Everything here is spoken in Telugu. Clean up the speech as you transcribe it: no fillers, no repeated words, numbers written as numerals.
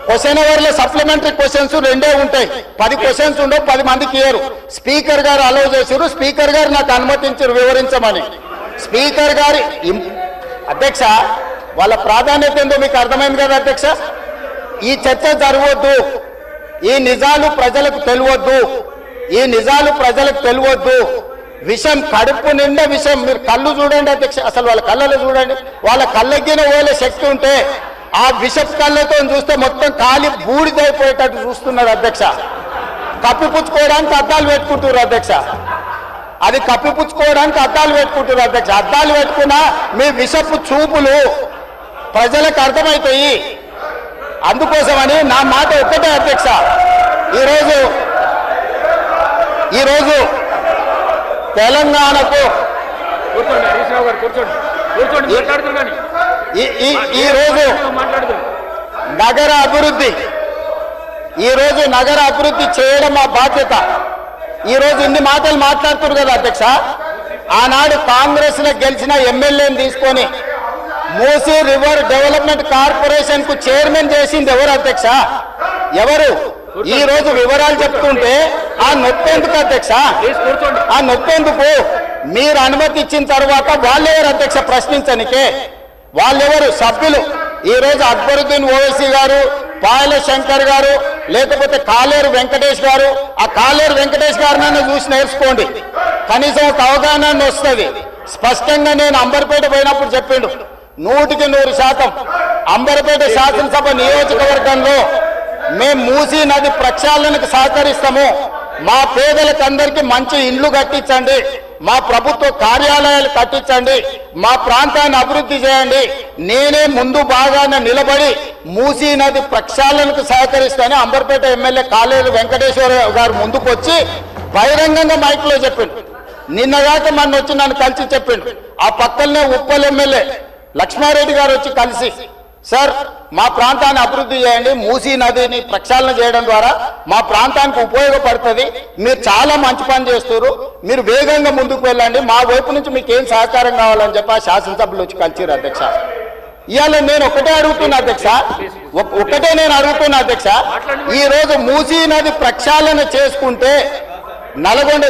క్వశ్చన్ అవర్లో సప్లిమెంటరీ క్వశ్చన్స్ 2 ఉంటాయి. 10 క్వశ్చన్స్ ఉండవు, 10 మందికి ఇయ్యరు. స్పీకర్ గారు అలౌ చేశారు. స్పీకర్ గారు నాకు అనుమతించారు వివరించమని. స్పీకర్ గారి అధ్యక్ష వాళ్ళ ప్రాధాన్యత ఏందో మీకు అర్థమైంది కదా అధ్యక్ష. ఈ చర్చ జరగవద్దు, ఈ నిజాలు ప్రజలకు తెలియవద్దు, ఈ నిజాలు ప్రజలకు తెలియవద్దు. విషం కడుపు నిండా విషం. మీరు కళ్ళు చూడండి అధ్యక్ష, అసలు వాళ్ళ కళ్ళలో చూడండి. వాళ్ళ కళ్ళగిన పోలే శక్తి ఉంటే ఆ విషపు కళ్ళతో చూస్తే మొత్తం కాలి బూడిదైపోయేటట్టు చూస్తున్నారు అధ్యక్ష. కప్పిపుచ్చుకోవడానికి అద్దాలు పెట్టుకుంటున్నారు అధ్యక్ష. అది కప్పిపుచ్చుకోవడానికి అద్దాలు పెట్టుకుంటున్నారు అధ్యక్ష. అద్దాలు పెట్టుకున్నా మీ విషపు చూపులు ప్రజలకు అర్థమవుతాయి. అందుకోసమని నా మాట ఒక్కటే అధ్యక్ష, ఈరోజు తెలంగాణకు ఈరోజు నగర అభివృద్ధి చేయడం మా బాధ్యత. ఈరోజు ఇన్ని మాటలు మాట్లాడుతున్నారు కదా అధ్యక్ష. ఆనాడు కాంగ్రెస్ లో గెలిచిన ఎమ్మెల్యేని తీసుకొని మూసీ రివర్ డెవలప్మెంట్ కార్పొరేషన్ కు చైర్మన్ చేసింది ఎవరు అధ్యక్ష? ఎవరు? ఈ రోజు వివరాలు చెప్తుంటే ఆ నొప్పెందుకు అధ్యక్ష? ఆ నొప్పెందుకు? మీరు అనుమతి ఇచ్చిన తర్వాత వాళ్ళెవరు అధ్యక్ష ప్రశ్నించనికే? వాళ్ళెవరు సభ్యులు? ఈ రోజు అక్బరుద్దీన్ ఓవైసీ గారు, పాయల శంకర్ గారు, లేకపోతే కాలేరు వెంకటేష్ గారు. ఆ కాలేరు వెంకటేష్ గారినైనా చూసి నేర్చుకోండి, కనీసం ఒక అవగాహన వస్తుంది. స్పష్టంగా నేను అంబర్పేట పోయినప్పుడు చెప్పిండు, 100% అంబర్పేట శాసనసభ నియోజకవర్గంలో మేము మూసీ నది ప్రక్షాళనకు సహకరిస్తాము. మా పేదలకు అందరికీ మంచి ఇండ్లు కట్టించండి, మా ప్రభుత్వ కార్యాలయాలు కట్టించండి, మా ప్రాంతాన్ని అభివృద్ధి చేయండి. నేనే ముందు బాగానే నిలబడి మూసీ నది ప్రక్షాళనకు సహకరిస్తానని అంబర్పేట ఎమ్మెల్యే కాలేరు వెంకటేశ్వర గారు ముందుకు వచ్చి బహిరంగంగా మైక్లో చెప్పిండు. నిన్నగాక మొన్న వచ్చి నన్ను కలిసి చెప్పిండు. ఆ పక్కనే ఉప్పల్ ఎమ్మెల్యే లక్ష్మారెడ్డి గారు వచ్చి కలిసి, సార్ మా ప్రాంతాన్ని అభివృద్ధి చేయండి, మూసీ నదిని ప్రక్షాళన చేయడం ద్వారా మా ప్రాంతానికి ఉపయోగపడుతుంది, మీరు చాలా మంచి పని చేస్తారు, మీరు వేగంగా ముందుకు వెళ్ళండి, మా వైపు నుంచి మీకు ఏం సహకారం కావాలని చెప్పి ఆ శాసనసభ్యులు వచ్చి కలిసిరు అధ్యక్ష. ఇవాళ నేను ఒకటే అడుగుతున్నా అధ్యక్ష, ఈ రోజు మూసీ నది ప్రక్షాళన చేసుకుంటే నల్గొండ